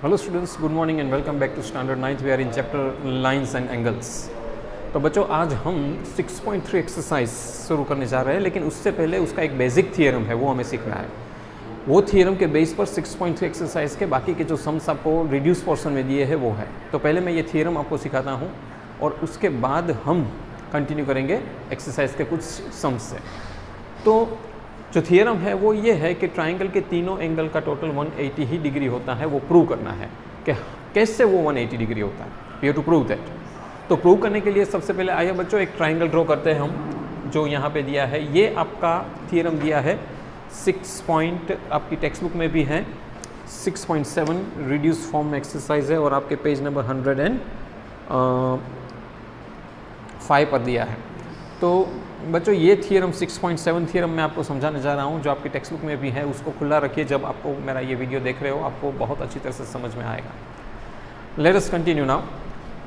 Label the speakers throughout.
Speaker 1: Hello students, good morning and welcome back to standard 9th। We are in chapter lines and angles. तो बच्चों, आज हम 6.3 exercise शुरू करने जा रहे हैं, लेकिन उससे पहले उसका एक बेसिक थियरम है, वो हमें सीखना है। वो थियरम के बेस पर 6.3 एक्सरसाइज के बाकी के जो सम्स आपको रिड्यूस पोर्शन में दिए हैं वो है। तो पहले मैं ये थियरम आपको सिखाता हूँ और उसके बाद हम कंटिन्यू करेंगे एक्सरसाइज के कुछ सम्स से। तो जो थियरम है वो ये है कि ट्राइंगल के तीनों एंगल का टोटल 180 ही डिग्री होता है। वो प्रूव करना है कि कैसे वो 180 डिग्री होता है। We have to prove that. तो प्रूव करने के लिए सबसे पहले आइए बच्चों एक ट्राइंगल ड्रॉ करते हैं हम, जो यहाँ पे दिया है। ये आपका थियरम दिया है 6 पॉइंट, आपकी टेक्स्ट बुक में भी है 6.7 रिड्यूस फॉर्म में एक्सरसाइज है और आपके पेज नंबर 105 पर दिया है। तो बच्चों ये थियरम 6.7 थियरम मैं आपको समझाने जा रहा हूँ, जो आपकी टेक्स्ट बुक में भी है। उसको खुला रखिए, जब आपको मेरा ये वीडियो देख रहे हो आपको बहुत अच्छी तरह से समझ में आएगा। Let us continue now.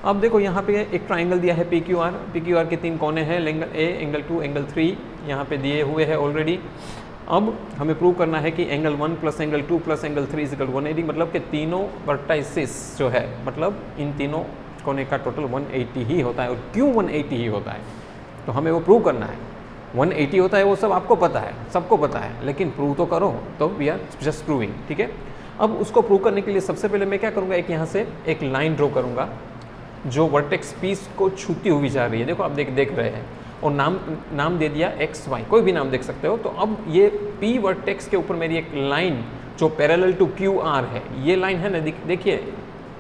Speaker 1: अब देखो यहाँ पे एक ट्राइंगल दिया है PQR। PQR के 3 कोने हैं, एंगल A, एंगल 2, एंगल 3 यहाँ पे दिए हुए हैं ऑलरेडी। अब हमें प्रूव करना है कि angle 1 plus angle 2 plus angle 3 equal 180, मतलब कि तीनों वर्टाइसिस जो है, मतलब इन तीनों कोने का टोटल 180 ही होता है। और क्यों 180 ही होता है तो हमें वो प्रूव करना है। 180 होता है वो सब आपको पता है, सबको पता है, लेकिन प्रूव तो करो। तो वी आर जस्ट प्रूविंग, ठीक है। अब उसको प्रूव करने के लिए सबसे पहले मैं क्या करूँगा, एक यहाँ से एक लाइन ड्रॉ करूँगा जो वर्टेक्स पीस को छूती हुई जा रही है। देखो आप देख रहे हैं, और नाम दे दिया XY, कोई भी नाम देख सकते हो। तो अब ये P वर्टेक्स के ऊपर मेरी एक लाइन जो पैरेलल टू QR है, ये लाइन है ना, देखिए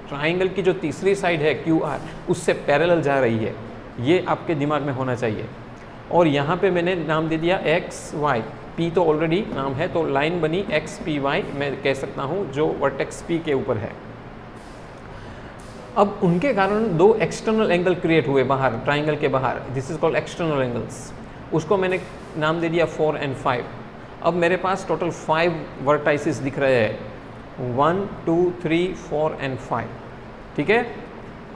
Speaker 1: ट्राइंगल की जो तीसरी साइड है QR, उससे पैरेलल जा रही है। ये आपके दिमाग में होना चाहिए। और यहाँ पे मैंने नाम दे दिया XY, P तो ऑलरेडी नाम है, तो लाइन बनी XPY मैं कह सकता हूँ, जो वर्टेक्स P के ऊपर है। अब उनके कारण 2 एक्सटर्नल एंगल क्रिएट हुए बाहर, ट्राइंगल के बाहर। This is called external angles. उसको मैंने नाम दे दिया 4 and 5। अब मेरे पास टोटल 5 वर्टाइसिस दिख रहे हैं, 1 2 3 4 and 5, ठीक है।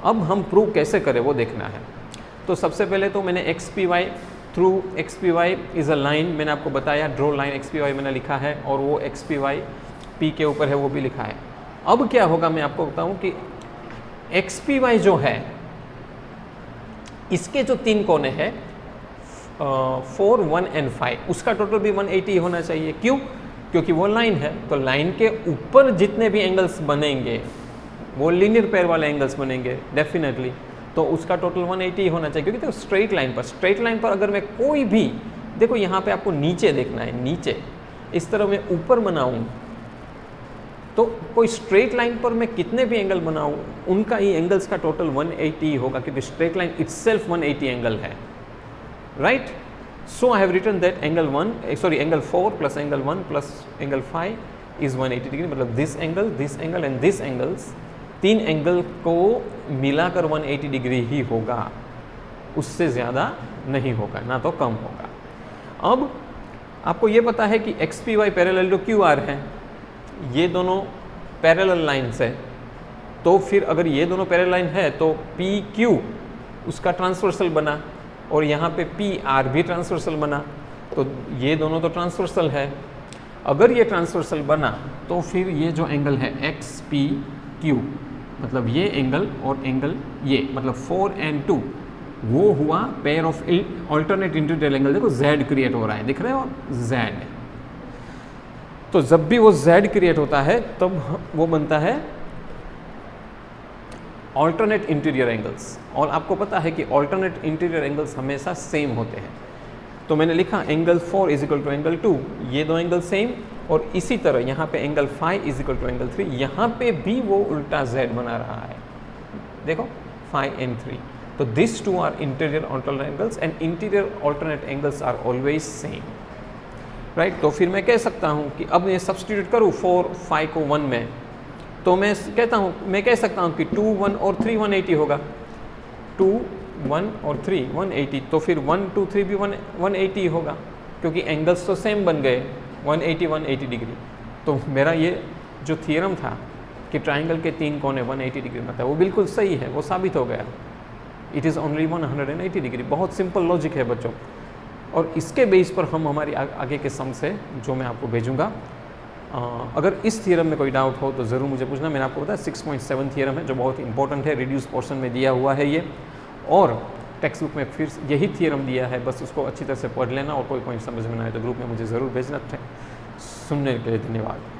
Speaker 1: अब हम प्रूव कैसे करें वो देखना है। तो सबसे पहले तो मैंने XPY, through XPY is a line, मैंने आपको बताया ड्रॉ लाइन XPY मैंने लिखा है, और वो XPY P के ऊपर है वो भी लिखा है। अब क्या होगा मैं आपको बताऊं कि XPY जो है, इसके जो 3 कोने हैं 4 1 and 5, उसका टोटल भी 180 होना चाहिए। क्यों? क्योंकि वो लाइन है। तो लाइन के ऊपर जितने भी एंगल्स बनेंगे वो लीनियर पेयर वाले एंगल्स बनेंगे डेफिनेटली। तो उसका टोटल 180 होना चाहिए। क्योंकि देखो स्ट्रेट लाइन पर अगर मैं कोई भी, देखो यहाँ पे आपको नीचे देखना है, नीचे इस तरह मैं ऊपर बनाऊँ तो कोई स्ट्रेट लाइन पर मैं कितने भी एंगल बनाऊँ उनका ही एंगल्स का टोटल 180 होगा, क्योंकि स्ट्रेट लाइन इटसेल्फ 180 एंगल है, right. So I have written that angle 4 plus angle 1 plus angle 5 is 180 degree. मतलब this angle and this angles, 3 angle को मिलाकर 180 डिग्री ही होगा, उससे ज़्यादा नहीं होगा, ना तो कम होगा। अब आपको ये पता है कि XPY पैरेलल टू QR है, ये दोनों पैरेलल लाइन्स है। तो फिर अगर ये दोनों पैरेलल लाइन है तो PQ उसका ट्रांसवर्सल बना, और यहाँ पे PR भी ट्रांसवर्सल बना। तो ये दोनों तो ट्रांसवर्सल है। अगर ये ट्रांसवर्सल बना तो फिर ये जो एंगल है XPQ, मतलब ये एंगल और एंगल ये, मतलब 4 and 2, वो हुआ pair of alternate interior angle. देखो Z क्रिएट हो रहा है, दिख रहे हो Z। तो जब भी वो Z क्रिएट होता है तब वो बनता है अल्टरनेट इंटीरियर एंगल्स। और आपको पता है कि अल्टरनेट इंटीरियर एंगल्स हमेशा सेम होते हैं। तो मैंने लिखा angle 4 is equal to angle 2, ये दो एंगल सेम। और इसी तरह यहाँ पे angle 5 is equal to angle 3, यहाँ पे भी वो उल्टा Z बना रहा है, देखो 5 and 3। तो this 2 are interior alternate angles and interior alternate angles are always same, right. तो फिर मैं कह सकता हूँ कि अब मैं सब्सटीट्यूट करूँ 4 5 को 1 में, तो मैं कह सकता हूँ कि 2 1 और 3 180 होगा। 2 1 और 3 180, तो फिर 1 2 3 भी 180 होगा, क्योंकि एंगल्स तो सेम बन गए, 180 डिग्री। तो मेरा ये जो थियरम था कि ट्राइंगल के 3 कोने 180 डिग्री में था, वो बिल्कुल सही है, वो साबित हो गया। It is only 180 degree. बहुत सिंपल लॉजिक है बच्चों। और इसके बेस पर हम हमारी आगे के सम से, जो मैं आपको भेजूंगा, अगर इस थियरम में कोई डाउट हो तो ज़रूर मुझे पूछना। मैंने आपको बताया 6.7 थियरम है जो बहुत ही इंपॉर्टेंट है, रिड्यूस पोर्शन में दिया हुआ है ये, और टेक्स्ट बुक में फिर यही थियरम दिया है, बस उसको अच्छी तरह से पढ़ लेना और कोई पॉइंट समझ में ना आए तो ग्रुप में मुझे ज़रूर भेजना। सुनने के लिए धन्यवाद।